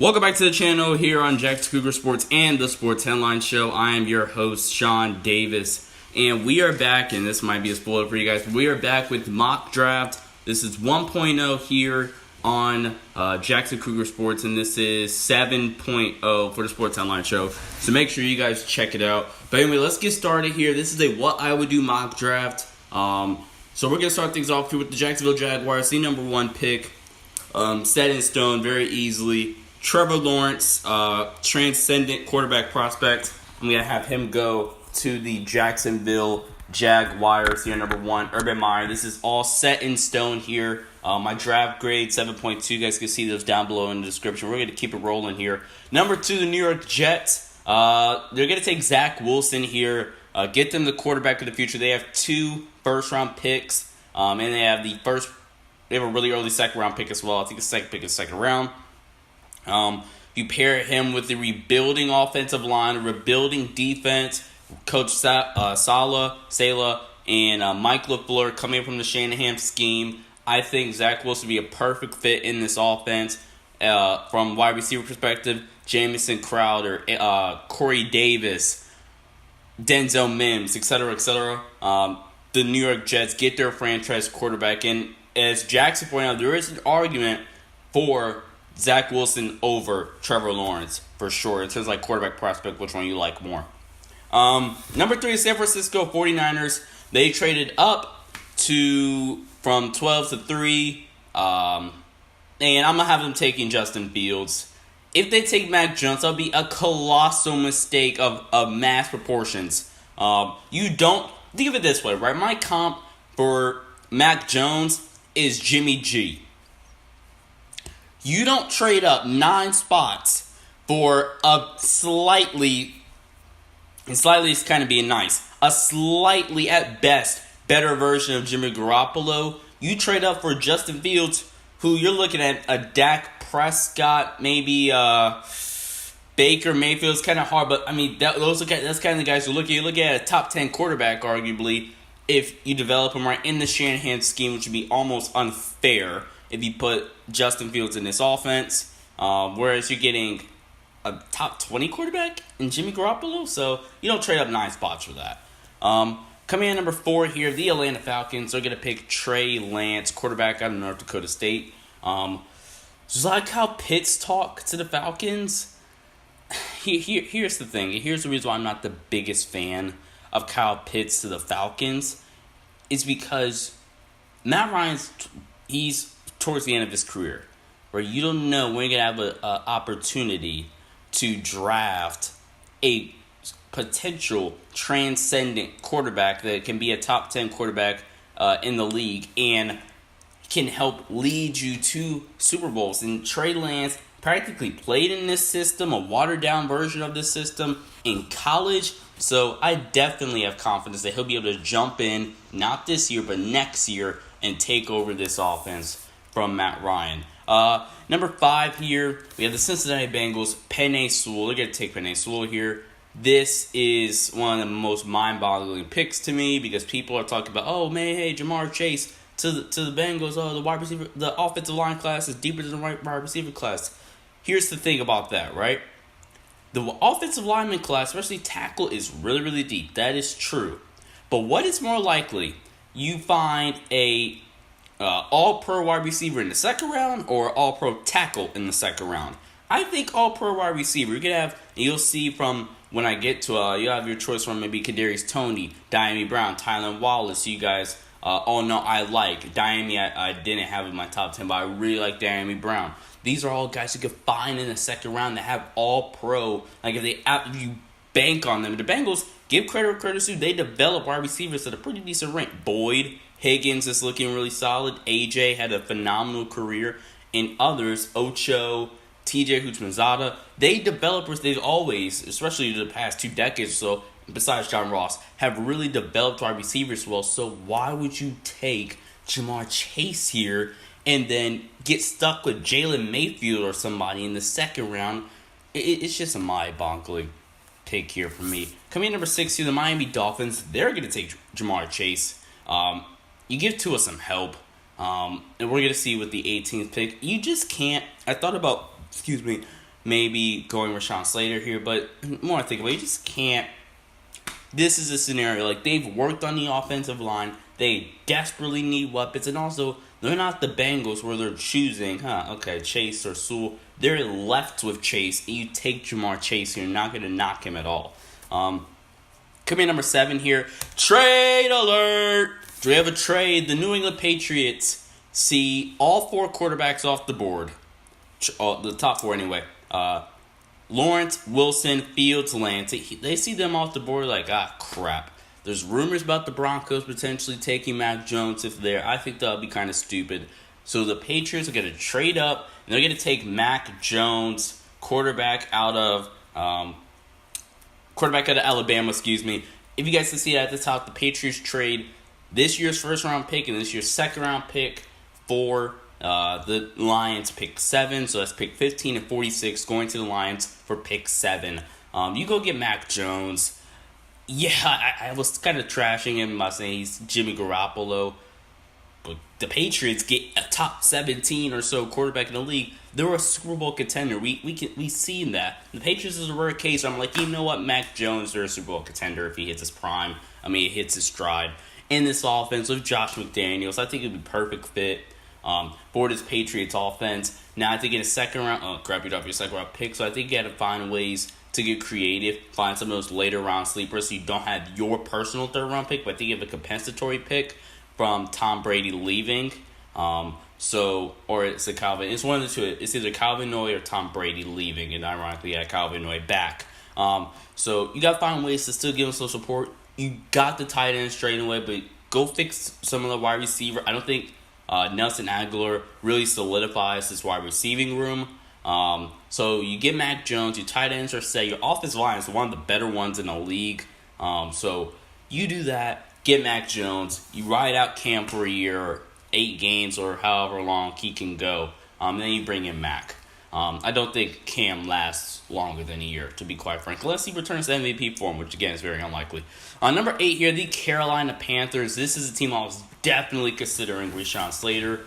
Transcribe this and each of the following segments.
Welcome back to the channel here on Jack's Cougar Sports and the Sports Headlines Show. I am your host, Sean Davis, and we are back, and this might be a spoiler for you guys, but we are back with Mock Draft. This is 1.0 here on Jackson Cougar Sports, and this is 7.0 for the Sports Headlines Show, so make sure you guys check it out. But anyway, let's get started here. This is a What I Would Do mock draft. So we're going to start things off here with the Jacksonville Jaguars, the number one pick, set in stone very easily. Trevor Lawrence, transcendent quarterback prospect. I'm going to have him go to the Jacksonville Jaguars here, number one. Urban Meyer. This is all set in stone here. My draft grade, 7.2. You guys can see those down below in the description. We're going to keep it rolling here. Number two, the New York Jets. They're going to take Zach Wilson here. Get them the quarterback of the future. They have 2 first-round picks. And they have they have a really early second-round pick as well. I think the second pick is second round. You pair him with the rebuilding offensive line, a rebuilding defense, Coach Saleh, and Mike LaFleur coming from the Shanahan scheme. I think Zach Wilson would be a perfect fit in this offense. From wide receiver perspective, Jamison Crowder, Corey Davis, Denzel Mims, etc., etc. The New York Jets get their franchise quarterback. And as Jackson pointed out, there is an argument for Zach Wilson over Trevor Lawrence, for sure. It says like quarterback prospect, which one you like more. Number 3 is San Francisco 49ers. They traded up from 12 to 3. And I'm going to have them taking Justin Fields. If they take Mac Jones, that'll be a colossal mistake of mass proportions. You don't, think of it this way, right? My comp for Mac Jones is Jimmy G. You don't trade up 9 spots for a slightly is kind of being nice, a slightly at best better version of Jimmy Garoppolo. You trade up for Justin Fields, who you're looking at a Dak Prescott, maybe Baker Mayfield. It's kind of hard, but I mean that's kind of the guys you look at a top 10 quarterback arguably if you develop him right in the Shanahan scheme, which would be almost unfair if you put Justin Fields in this offense, whereas you're getting a top 20 quarterback in Jimmy Garoppolo, so you don't trade up 9 spots for that. Coming in number 4 here, the Atlanta Falcons are going to pick Trey Lance, quarterback out of North Dakota State. Just like how Pitts talk to the Falcons, here's the thing. Here's the reason why I'm not the biggest fan of Kyle Pitts to the Falcons, is because Matt Ryan's, he's towards the end of his career, where you don't know when you're going to have an opportunity to draft a potential transcendent quarterback that can be a top 10 quarterback in the league and can help lead you to Super Bowls. And Trey Lance practically played in this system, a watered-down version of this system in college, so I definitely have confidence that he'll be able to jump in, not this year, but next year, and take over this offense from Matt Ryan. Number 5 here, we have the Cincinnati Bengals, Penei Sewell. They're going to take Penei Sewell here. This is one of the most mind-boggling picks to me because people are talking about, oh man, hey, Jamar Chase to the Bengals. Oh, the offensive line class is deeper than the wide receiver class. Here's the thing about that, right? The offensive lineman class, especially tackle, is really, really deep. That is true. But what is more likely? You find a all-pro wide receiver in the second round or all-pro tackle in the second round? I think all-pro wide receiver. You'll see from when I get to, you'll have your choice from maybe Kadarius Toney, Diami Brown, Tylan Wallace. You guys all know I like. Diami I didn't have in my top 10, but I really like Diami Brown. These are all guys you could find in the second round that have all-pro. Like if you bank on them. The Bengals, give credit where credit's due. They develop wide receivers at a pretty decent rate. Boyd, Higgins is looking really solid. AJ had a phenomenal career. And others, Ocho, TJ Houshmandzadeh, they've always, especially the past 2 decades or so, besides John Ross, have really developed wide receivers well. So why would you take Jamar Chase here and then get stuck with Jalen Mayfield or somebody in the second round? It's just a mind-boggling pick here for me. Coming in number 6 here, the Miami Dolphins. They're going to take Jamar Chase. You give Tua some help. And we're going to see with the 18th pick. You just can't. I thought about, maybe going Rashawn Slater here, but more I think about it, you just can't. This is a scenario, like, they've worked on the offensive line, they desperately need weapons, and also, they're not the Bengals where they're choosing, Chase or Sewell. They're left with Chase, and you take Jamar Chase, you're not going to knock him at all. Coming in number 7 here, trade alert! Do we have a trade? The New England Patriots see all 4 quarterbacks off the board. The top 4 anyway. Lawrence, Wilson, Fields, Lance. They see them off the board like, crap. There's rumors about the Broncos potentially taking Mac Jones if they're. I think that would be kind of stupid. So the Patriots are going to trade up, and they're going to take Mac Jones, quarterback out of Alabama, excuse me. If you guys can see it at the top, the Patriots trade this year's first-round pick and this year's second-round pick for the Lions pick 7. So that's pick 15 and 46 going to the Lions for pick 7. You go get Mac Jones. Yeah, I was kind of trashing him by saying he's Jimmy Garoppolo. But the Patriots get a top 17 or so quarterback in the league. They're a Super Bowl contender. We seen that. The Patriots is a rare case. I'm like, you know what? Mac Jones, they're a Super Bowl contender if he hits his prime. I mean, he hits his stride. In this offense with Josh McDaniels, I think it would be perfect fit for this Patriots offense. Now, I think in a second round, your second round pick. So I think you got to find ways to get creative, find some of those later round sleepers so you don't have your personal third round pick, but I think you have a compensatory pick from Tom Brady leaving. Or it's a Calvin. It's one of the two. It's either Calvin Noy or Tom Brady leaving, and ironically, Calvin Noy back. So you got to find ways to still give him some support. You got the tight end straight away, but go fix some of the wide receiver. I don't think Nelson Aguilar really solidifies this wide receiving room. So you get Mac Jones, your tight ends are set, your offensive line is one of the better ones in the league. So you do that, get Mac Jones, you ride out Cam for a year, or 8 games, or however long he can go. Then you bring in Mac. I don't think Cam lasts longer than a year, to be quite frank, unless he returns to MVP form, which again is very unlikely. Number 8 here, the Carolina Panthers. This is a team I was definitely considering Rashawn Slater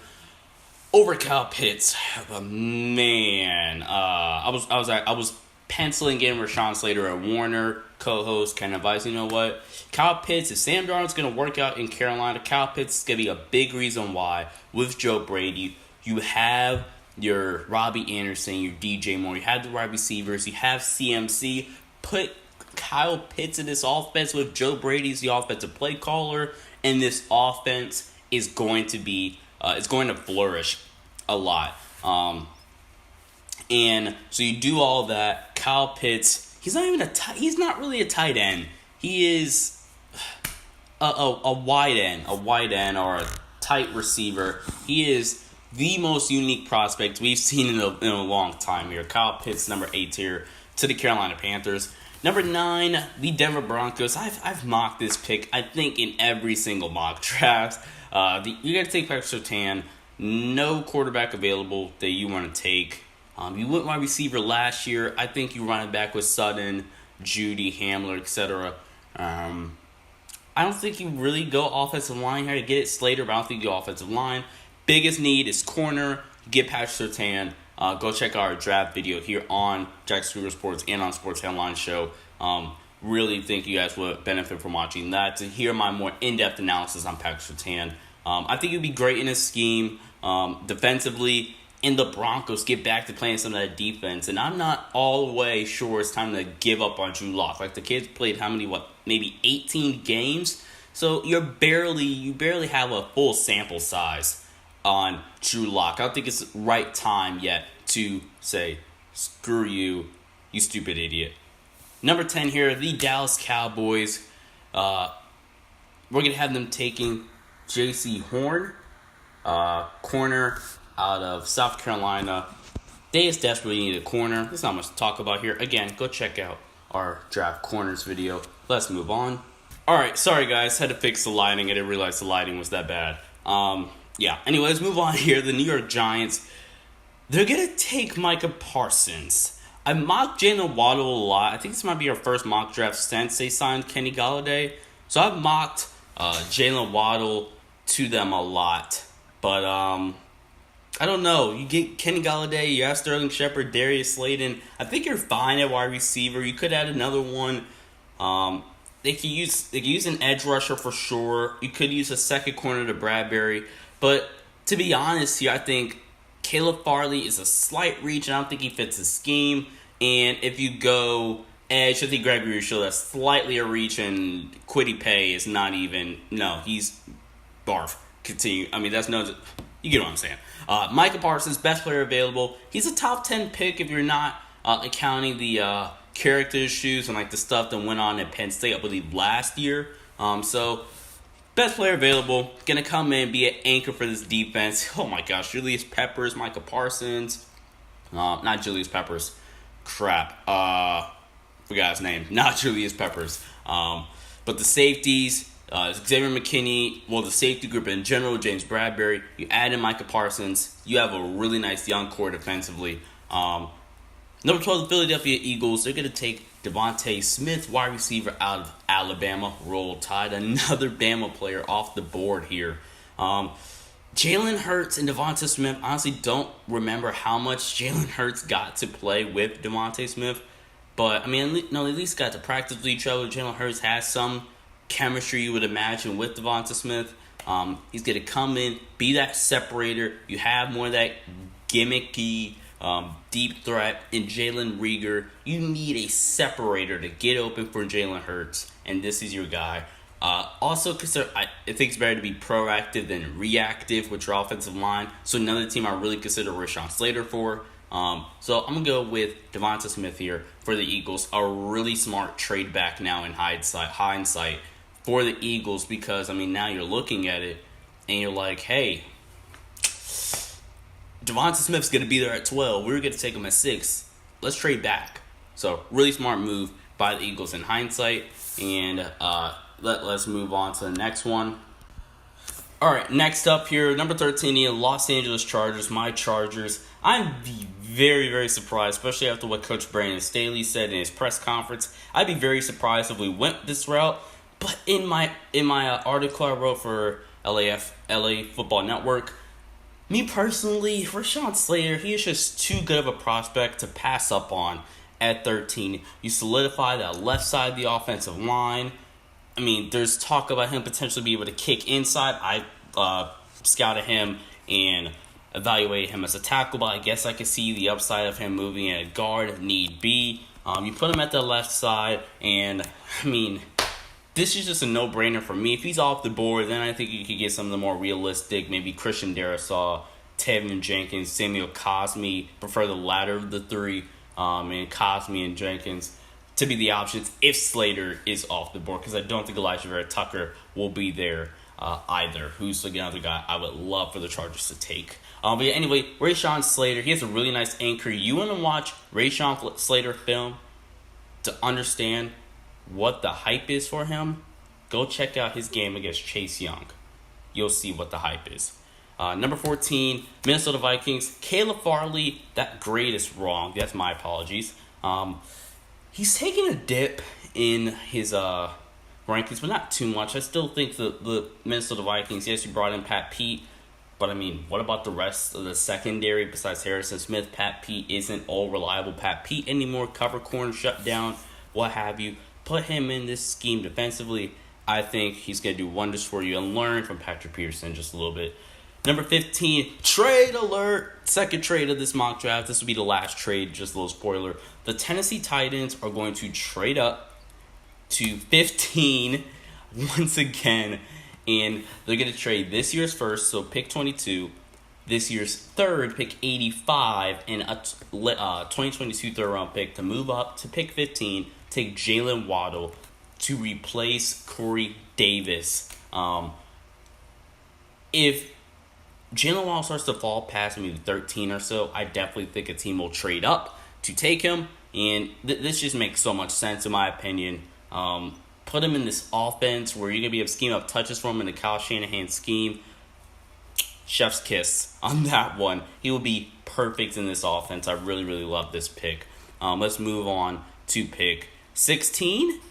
over Kyle Pitts. But man, I was penciling in Rashawn Slater at Warner, co-host, kind of advice. You know what? Kyle Pitts, if Sam Darnold's going to work out in Carolina, Kyle Pitts is going to be a big reason why. With Joe Brady, you have your Robbie Anderson, your DJ Moore, you have the wide receivers, you have CMC. Put Kyle Pitts in this offense with Joe Brady's the offensive play caller, and this offense is going to be it's going to flourish a lot. And so you do all that. Kyle Pitts, he's not really a tight end. He is a wide end or a tight receiver. He is the most unique prospect we've seen in a long time here. Kyle Pitts, number 8 here to the Carolina Panthers. Number 9, the Denver Broncos. I've mocked this pick, I think, in every single mock draft. You got to take Patrick Surtain. No quarterback available that you want to take. You went wide receiver last year. I think you run it back with Sutton, Judy, Hamler, etc. I don't think you really go offensive line here to get it Slater, but I don't think you go offensive line. Biggest need is corner. Get Patrick Surtain. Go check out our draft video here on Jacksonville Sports and on Sports Headlines Show. Really think you guys would benefit from watching that to hear my more in-depth analysis on Patrick Surtain. I think he'd be great in his scheme defensively. And the Broncos get back to playing some of that defense. And I'm not all the way sure it's time to give up on Drew Lock. Like, the kid's played maybe 18 games? So you barely have a full sample size on Drew Lock. I don't think it's the right time yet to say, screw you, you stupid idiot. Number 10 here, the Dallas Cowboys. We're going to have them taking J.C. Horn, corner out of South Carolina. They just desperately need a corner. There's not much to talk about here. Again, go check out our draft corners video. Let's move on. Alright, sorry guys, had to fix the lighting. I didn't realize the lighting was that bad. Anyway, let's move on here. The New York Giants, they're going to take Micah Parsons. I mocked Jalen Waddle a lot. I think this might be our first mock draft since they signed Kenny Golladay. So I've mocked Jalen Waddle to them a lot. But I don't know. You get Kenny Galladay, you have Sterling Shepard, Darius Slayton. I think you're fine at wide receiver. You could add another one. They could use an edge rusher for sure. You could use a second corner to Bradbury. But to be honest here, I think Caleb Farley is a slight reach, and I don't think he fits the scheme. And if you go edge, I think Gregory Rousseau is slightly a reach, and Kwity Paye is not even. No, he's barf. Continue. I mean, that's no. You get what I'm saying. Micah Parsons, best player available. He's a top 10 pick if you're not accounting the character issues and like the stuff that went on at Penn State, I believe, last year. So, best player available. Going to come in, be an anchor for this defense. Oh my gosh, Julius Peppers, Micah Parsons. Not Julius Peppers. Crap. Forgot his name. Not Julius Peppers. But the safeties. Xavier McKinney, the safety group in general, James Bradbury. You add in Micah Parsons. You have a really nice young core defensively. Number 12, the Philadelphia Eagles. They're going to take Devontae Smith, wide receiver out of Alabama. Roll Tide. Another Bama player off the board here. Jalen Hurts and Devontae Smith. Honestly, don't remember how much Jalen Hurts got to play with Devontae Smith. But, I mean, at least got to practice with each other. Jalen Hurts has some chemistry you would imagine with Devonta Smith. He's going to come in, be that separator. You have more of that gimmicky deep threat in Jalen Reagor. You need a separator to get open for Jalen Hurts, and this is your guy. Also, I think it's better to be proactive than reactive with your offensive line. So another team I really consider Rashawn Slater for. So I'm going to go with Devonta Smith here for the Eagles. A really smart trade back now in hindsight for the Eagles, because, I mean, now you're looking at it and you're like, hey, Devonta Smith's going to be there at 12. We're going to take him at 6. Let's trade back. So, really smart move by the Eagles in hindsight. And let's move on to the next one. All right, next up here, number 13, the Los Angeles Chargers, my Chargers. I'm very, very surprised, especially after what Coach Brandon Staley said in his press conference. I'd be very surprised if we went this route. But in my article I wrote for LA Football Network, me personally, Rashawn Slater, he is just too good of a prospect to pass up on at 13. You solidify that left side of the offensive line. I mean, there's talk about him potentially being able to kick inside. I scouted him and evaluated him as a tackle, but I guess I could see the upside of him moving in a guard if need be. You put him at the left side, and, I mean, this is just a no-brainer for me. If he's off the board, then I think you could get some of the more realistic, maybe Christian Darrisaw, Tevin Jenkins, Samuel Cosmi. Prefer the latter of the three, and Cosmi and Jenkins to be the options if Slater is off the board, because I don't think Elijah Vera Tucker will be there either, who's another guy I would love for the Chargers to take. But yeah, anyway, Rashawn Slater, he has a really nice anchor. You want to watch Rashawn Slater film to understand what the hype is for him? Go check out his game against Chase Young. You'll see what the hype is. Number 14, Minnesota Vikings. Caleb Farley, that grade is wrong. That's my apologies. He's taking a dip in his rankings, but not too much. I still think the Minnesota Vikings, yes, you brought in Pat Pete, but I mean, what about the rest of the secondary besides Harrison Smith? Pat Pete isn't all reliable Pat Pete anymore. Cover corner shut down, what have you. Put him in this scheme defensively. I think he's going to do wonders for you, and learn from Patrick Peterson just a little bit. Number 15, trade alert. Second trade of this mock draft. This will be the last trade, just a little spoiler. The Tennessee Titans are going to trade up to 15 once again, and they're going to trade this year's first, so pick 22, this year's third, pick 85, and a 2022 third-round pick to move up to pick 15, take Jalen Waddle to replace Corey Davis. If Jalen Waddle starts to fall past maybe 13 or so, I definitely think a team will trade up to take him, and this just makes so much sense in my opinion. Put him in this offense where you're going to be able to scheme up touches for him in the Kyle Shanahan scheme. Chef's kiss on that one. He will be perfect in this offense. I really, really love this pick. Let's move on to pick 16.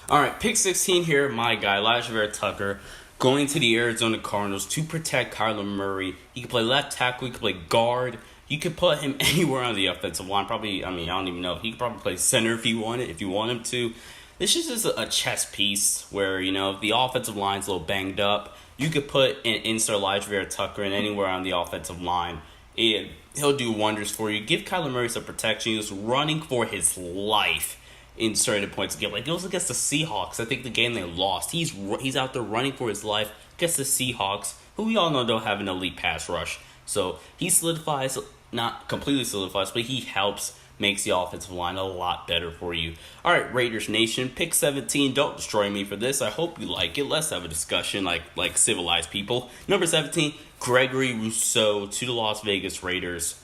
All right, pick 16 here, my guy, Elijah Vera Tucker. going to the Arizona Cardinals to protect Kyler Murray. He could play left tackle, he could play guard. You could put him anywhere on the offensive line. Probably, I don't even know. He could probably play center if you want him to. This is just a chess piece where, if the offensive line's a little banged up, you could put an insert Elijah Vera Tucker in anywhere on the offensive line. He'll do wonders for you. Give Kyler Murray some protection. He was running for his life in certain points of the game. Like, it was against the Seahawks. I think the game they lost. He's out there running for his life against the Seahawks, who we all know don't have an elite pass rush. So he solidifies, not completely solidifies, but he helps, makes the offensive line a lot better for you. All right, Raiders Nation, pick 17. Don't destroy me for this. I hope you like it. Let's have a discussion like civilized people. Number 17, Gregory Rousseau to the Las Vegas Raiders.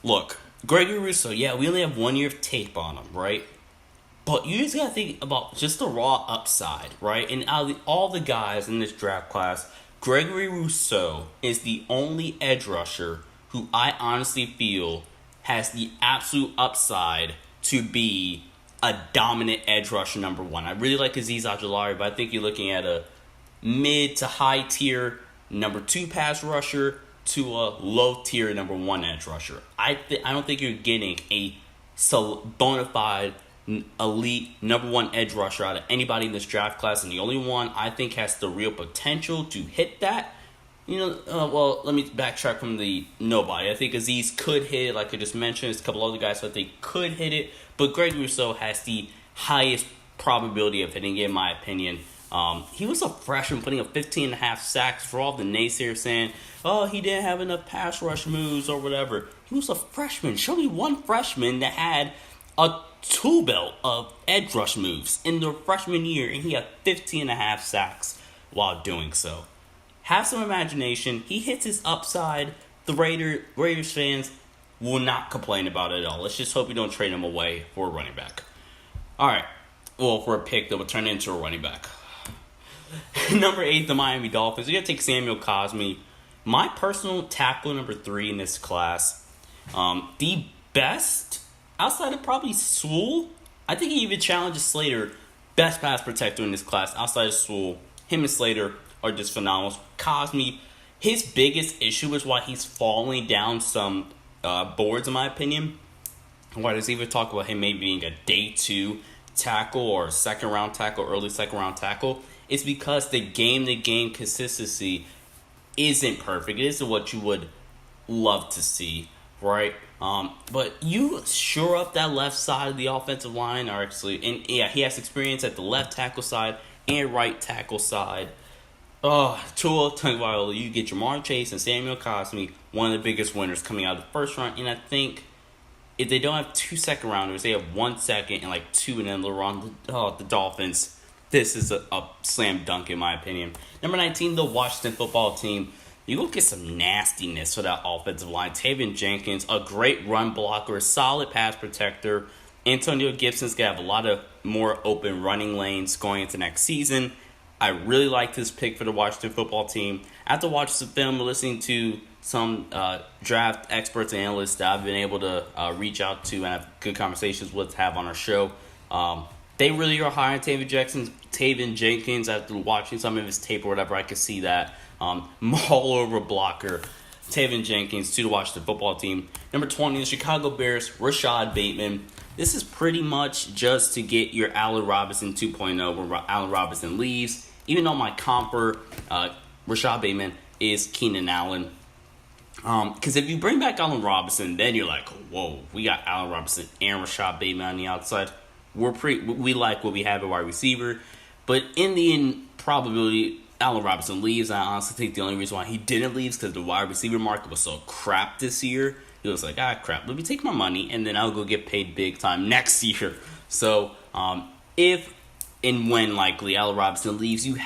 Look, Gregory Rousseau, yeah, we only have 1 year of tape on him, right? But you just got to think about just the raw upside, right? And out of all the guys in this draft class, Gregory Rousseau is the only edge rusher who I honestly feel has the absolute upside to be a dominant edge rusher number one. I really like Azeez Ojulari, but I think you're looking at a mid to high tier number 2 pass rusher to a low tier number 1 edge rusher. I don't think you're getting a bona fide elite number 1 edge rusher out of anybody in this draft class, and the only one I think has the real potential to hit that. Well, let me backtrack from the nobody. I think Azeez could hit it, like I just mentioned. There's a couple other guys who I think could hit it, but Greg Rousseau has the highest probability of hitting it, in my opinion. He was a freshman putting up 15.5 sacks for all the naysayers saying, oh, he didn't have enough pass rush moves or whatever. He was a freshman. Show me one freshman that had a tool belt of edge rush moves in the freshman year, and he had 15.5 sacks while doing so. Have some imagination. He hits his upside. The Raiders fans will not complain about it at all. Let's just hope we don't trade him away for a running back. All right. Well, for a pick that will turn into a running back. Number 8, the Miami Dolphins. We're going to take Samuel Cosmi. My personal tackle number 3 in this class. The best, outside of probably Sewell. I think he even challenges Slater. Best pass protector in this class outside of Sewell. Him and Slater are just phenomenal. Cosmi, his biggest issue is why he's falling down some boards, in my opinion. Why there's even talk about him maybe being a day 2 tackle or second round tackle, early second round tackle. It's because the game-to-game consistency isn't perfect. It isn't what you would love to see, right? But you shore up that left side of the offensive line, or actually, and yeah, he has experience at the left tackle side and right tackle side. Tua Tagovailoa, you get Jamar Chase and Samuel Cosmi, one of the biggest winners coming out of the first round. And I think if they don't have 2 second rounders, they have 1 second and 2 and then later on the Dolphins. This is a slam dunk in my opinion. Number 19, the Washington football team. You go get some nastiness for that offensive line. Taven Jenkins, a great run blocker, a solid pass protector. Antonio Gibson's going to have a lot of more open running lanes going into next season. I really like this pick for the Washington football team. After watching some film and listening to some draft experts and analysts that I've been able to reach out to and have good conversations with, have on our show, they really are high on Taven Jenkins. After watching some of his tape or whatever, I could see that. All over blocker. Taven Jenkins to the Washington football team. Number 20, the Chicago Bears, Rashad Bateman. This is pretty much just to get your Allen Robinson 2.0 where Allen Robinson leaves. Even though my comper, Rashad Bateman, is Keenan Allen. Because if you bring back Allen Robinson, then you're like, whoa, we got Allen Robinson and Rashad Bateman on the outside. We like what we have at wide receiver. But in the end, probability, Allen Robinson leaves. I honestly think the only reason why he didn't leave is because the wide receiver market was so crap this year. He was like, crap, let me take my money, and then I'll go get paid big time next year. So, if and when likely Allen Robinson leaves, you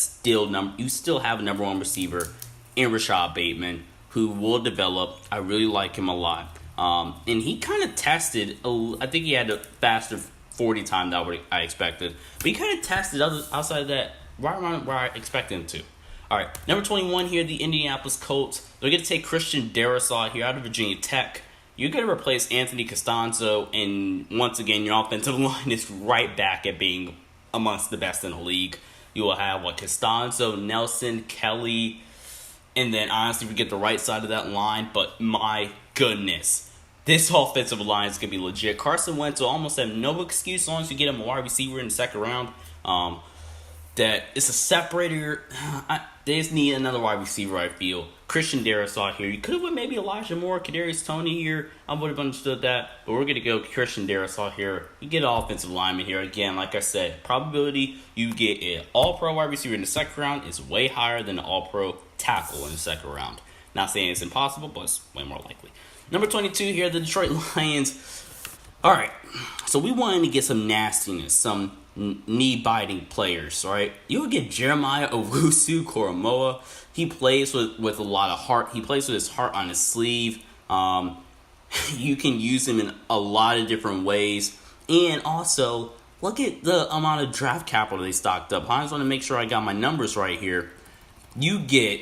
still have a number 1 receiver in Rashad Bateman who will develop. I really like him a lot. And he kind of tested, I think he had a faster 40 time than I expected. But he kind of tested outside of that, right around where I expected him to. All right, number 21 here, the Indianapolis Colts. They're going to take Christian Darrisaw here out of Virginia Tech. You're going to replace Anthony Costanzo, and once again, your offensive line is right back at being amongst the best in the league. You will have Costanzo, Nelson, Kelly, and then honestly forget the right side of that line. But my goodness, this offensive line is going to be legit. Carson Wentz will almost have no excuse as long as you get him a wide receiver in the second round. That it's a separator. They just need another wide receiver, I feel. Christian Darrisaw here. You could have went maybe Elijah Moore, Kadarius Toney here. I would have understood that. But we're going to go Christian Darrisaw here. You get an offensive lineman here. Again, like I said, probability you get an all-pro wide receiver in the second round is way higher than an all-pro tackle in the second round. Not saying it's impossible, but it's way more likely. Number 22 here, the Detroit Lions. All right, so we wanted to get some nastiness, some knee-biting players, right? You would get Jeremiah Owusu-Koramoah. He plays with a lot of heart. He plays with his heart on his sleeve. You can use him in a lot of different ways. And also, look at the amount of draft capital they stocked up. I just want to make sure I got my numbers right here. You get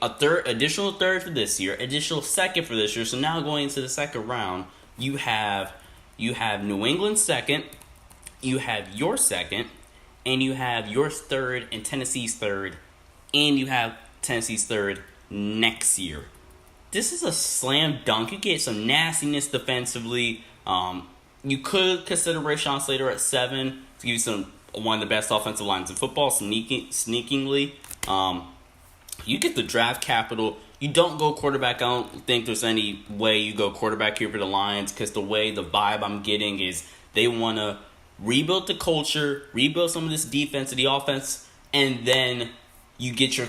additional third for this year, additional second for this year. So now going into the second round, you have New England's second, you have your second, and you have your third and Tennessee's third, and you have Tennessee's third next year. This is a slam dunk. You get some nastiness defensively. You could consider Rashawn Slater at 7 to give you one of the best offensive lines in football, sneakingly. You get the draft capital. You don't go quarterback. I don't think there's any way you go quarterback here for the Lions because the vibe I'm getting is they want to rebuild the culture, rebuild some of this defense and the offense, and then you get your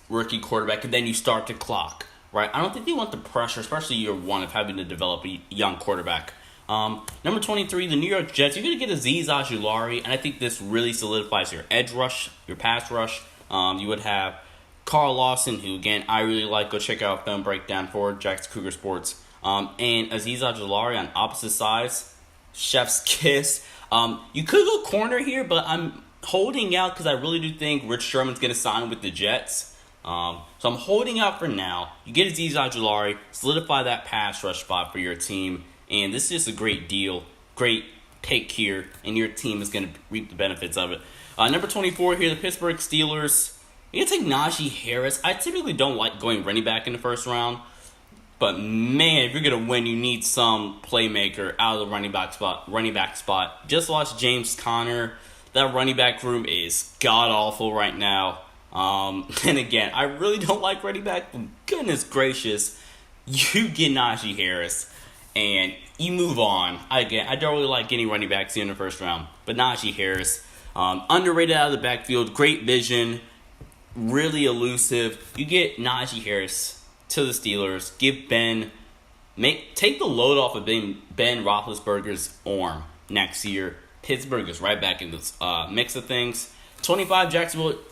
rookie quarterback, and then you start the clock, right? I don't think they want the pressure, especially year one, of having to develop a young quarterback. Number 23, the New York Jets. You're going to get Azeez Ojulari, and I think this really solidifies your edge rush, your pass rush. You would have Carl Lawson, who, again, I really like. Go check out Film Breakdown for Jack's Cougar Sports. And Azeez Ojulari on opposite sides. Chef's kiss. You could go corner here, but I'm holding out because I really do think Rich Sherman's going to sign with the Jets. So I'm holding out for now. You get Azeez Ojulari, solidify that pass rush spot for your team. And this is just a great deal. Great take here, and your team is going to reap the benefits of it. Number 24 here, the Pittsburgh Steelers. You're going to take Najee Harris. I typically don't like going running back in the first round. But, man, if you're going to win, you need some playmaker out of the running back spot. Just lost James Conner. That running back room is god-awful right now. And, again, I really don't like running back. But goodness gracious, you get Najee Harris, and you move on. I don't really like getting running backs here in the first round. But Najee Harris, underrated out of the backfield, great vision, really elusive. You get Najee Harris to the Steelers. Take the load off of Ben Roethlisberger's arm next year. Pittsburgh is right back in this mix of things. 25,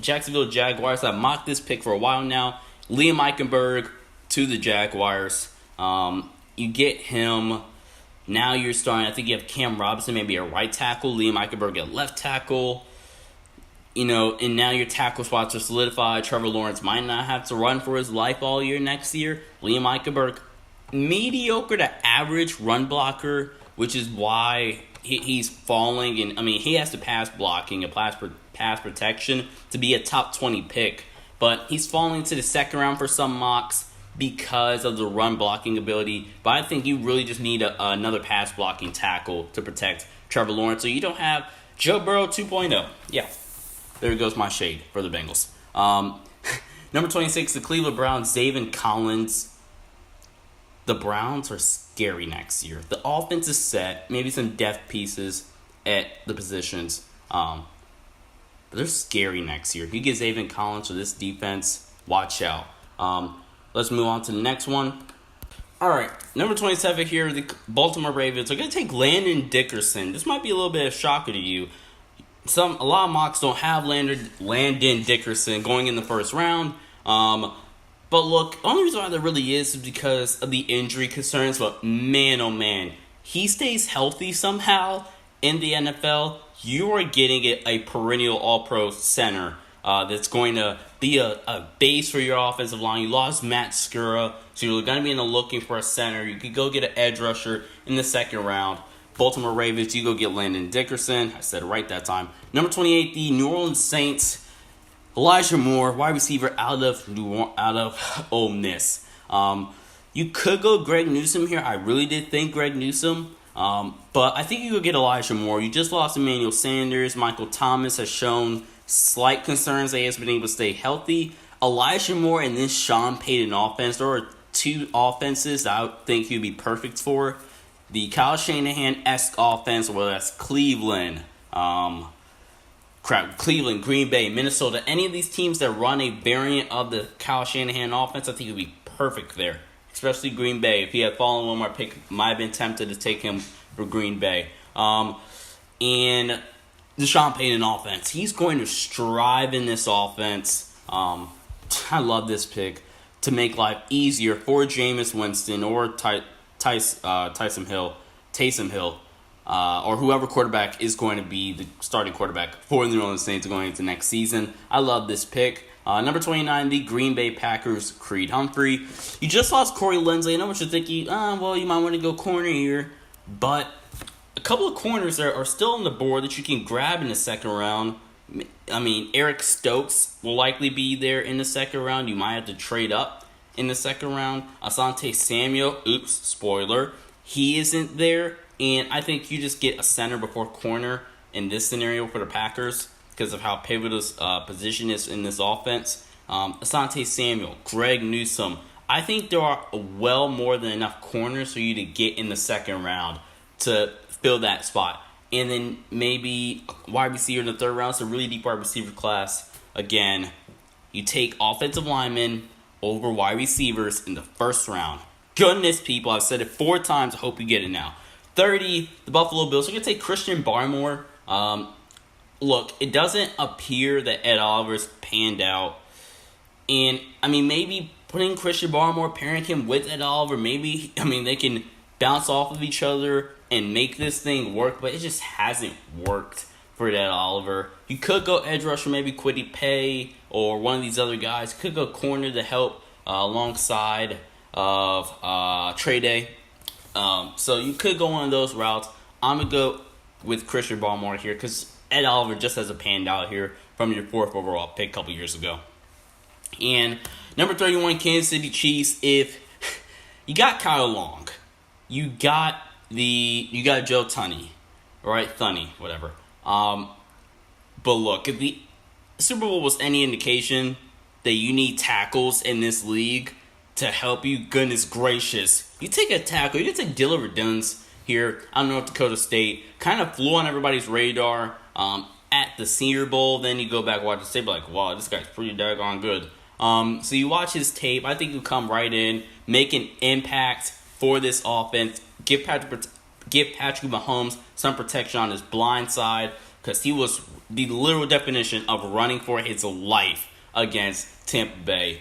Jacksonville Jaguars. I've mocked this pick for a while now. Liam Eichenberg to the Jaguars. You get him. Now you're starting. I think you have Cam Robinson, maybe a right tackle. Liam Eichenberg at left tackle. And now your tackle spots are solidified. Trevor Lawrence might not have to run for his life all year next year. Liam Eichenberg, mediocre to average run blocker, which is why he's falling. And he has to pass blocking, pass protection to be a top 20 pick. But he's falling to the second round for some mocks because of the run blocking ability. But I think you really just need another pass blocking tackle to protect Trevor Lawrence. So you don't have Joe Burrow 2.0. Yeah. There goes my shade for the Bengals. Number 26, the Cleveland Browns, Zaven Collins. The Browns are scary next year. The offense is set. Maybe some depth pieces at the positions. But they're scary next year. If you get Zaven Collins for this defense, watch out. Let's move on to the next one. All right, number 27 here, the Baltimore Ravens are going to take Landon Dickerson. This might be a little bit of a shocker to you. A lot of mocks don't have Landon Dickerson going in the first round. But look, the only reason why there really is because of the injury concerns. But man, oh man, he stays healthy somehow in the NFL. You are getting a perennial All-Pro center that's going to be a base for your offensive line. You lost Matt Skura, so you're going to be looking for a center. You could go get an edge rusher in the second round. Baltimore Ravens, you go get Landon Dickerson. I said it right that time. Number 28, the New Orleans Saints, Elijah Moore, wide receiver out of Ole Miss. You could go Greg Newsome here. I really did think Greg Newsome. But I think you could get Elijah Moore. You just lost Emmanuel Sanders. Michael Thomas has shown slight concerns that he has been able to stay healthy. Elijah Moore and this Sean Payton offense, there are two offenses that I think he'd be perfect for. The Kyle Shanahan-esque offense, whether that's Cleveland, Green Bay, Minnesota, any of these teams that run a variant of the Kyle Shanahan offense, I think he'd be perfect there. Especially Green Bay. If he had fallen one more pick, might have been tempted to take him for Green Bay. And the Sean Payton offense, he's going to strive in this offense. I love this pick to make life easier for Jameis Winston or Taysom Hill, or whoever quarterback is going to be the starting quarterback for the New Orleans Saints going into next season. I love this pick. Number 29, the Green Bay Packers, Creed Humphrey. You just lost Corey Linsley. I know what you're thinking. Well, you might want to go corner here. But a couple of corners are still on the board that you can grab in the second round. I mean, Eric Stokes will likely be there in the second round. You might have to trade up in the second round. Asante Samuel, spoiler, he isn't there. And I think you just get a center before corner in this scenario for the Packers because of how pivotal position is in this offense. Asante Samuel, Greg Newsome. I think there are well more than enough corners for you to get in the second round to fill that spot. And then maybe wide receiver in the third round. It's a really deep wide receiver class. Again, you take offensive linemen over wide receivers in the first round. Goodness, people, I've said it 4 times. I hope you get it now. 30, the Buffalo Bills. We're going to take Christian Barmore. Look, it doesn't appear that Ed Oliver's panned out. And, I mean, maybe putting Christian Barmore, pairing him with Ed Oliver, maybe, they can bounce off of each other and make this thing work, but it just hasn't worked for Ed Oliver. You could go edge rusher, maybe Kwity Paye or one of these other guys. Could go corner to help alongside of Trey Day. So you could go one of those routes. I'm going to go with Christian Barmore here because Ed Oliver just hasn't panned out here from your 4th overall pick a couple years ago. And number 31, Kansas City Chiefs. If you got Kyle Long, you got Joe Tunney, right? Thunney, whatever. But look, if the Super Bowl was any indication that you need tackles in this league to help you, goodness gracious, you take a tackle. You take Dillon Radunz here out of North Dakota State. Kind of flew on everybody's radar at the Senior Bowl. Then you go back and watch the tape, like, wow, this guy's pretty daggone good. So you watch his tape. I think he'll come right in, make an impact for this offense. Give Patrick Mahomes some protection on his blind side because he was the literal definition of running for his life against Tampa Bay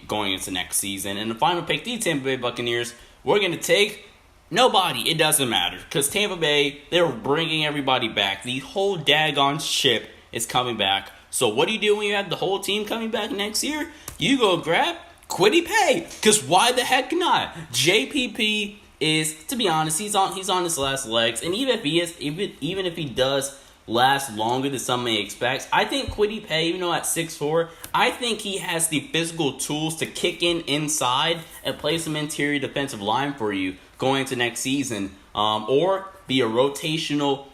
going into next season. And the final pick, the Tampa Bay Buccaneers, we're going to take nobody. It doesn't matter because Tampa Bay, they're bringing everybody back. The whole daggone ship is coming back. So what do you do when you have the whole team coming back next year? You go grab Kwity Paye because why the heck not? JPP is, to be honest, he's on his last legs, and even if he does last longer than some may expect, I think Kwity Paye, even though at 6'4", I think he has the physical tools to kick inside and play some interior defensive line for you going into next season, or be a rotational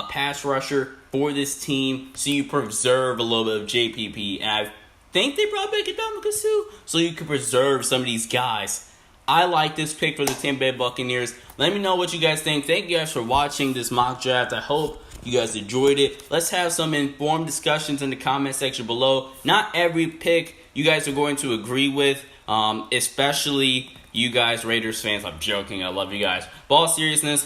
pass rusher for this team, so you preserve a little bit of JPP. And I think they brought back Ndamukong Suh, so you can preserve some of these guys. I like this pick for the Tampa Bay Buccaneers. Let me know what you guys think. Thank you guys for watching this mock draft. I hope you guys enjoyed it. Let's have some informed discussions in the comment section below. Not every pick you guys are going to agree with, especially you guys, Raiders fans. I'm joking. I love you guys. But all seriousness,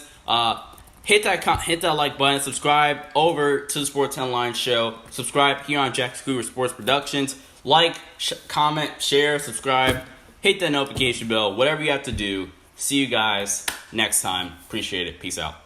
hit that like button. Subscribe over to the Sports Headlines show. Subscribe here on Jacksonville Cougar Sports Productions. Like, comment, share, subscribe. Hit that notification bell. Whatever you have to do. See you guys next time. Appreciate it. Peace out.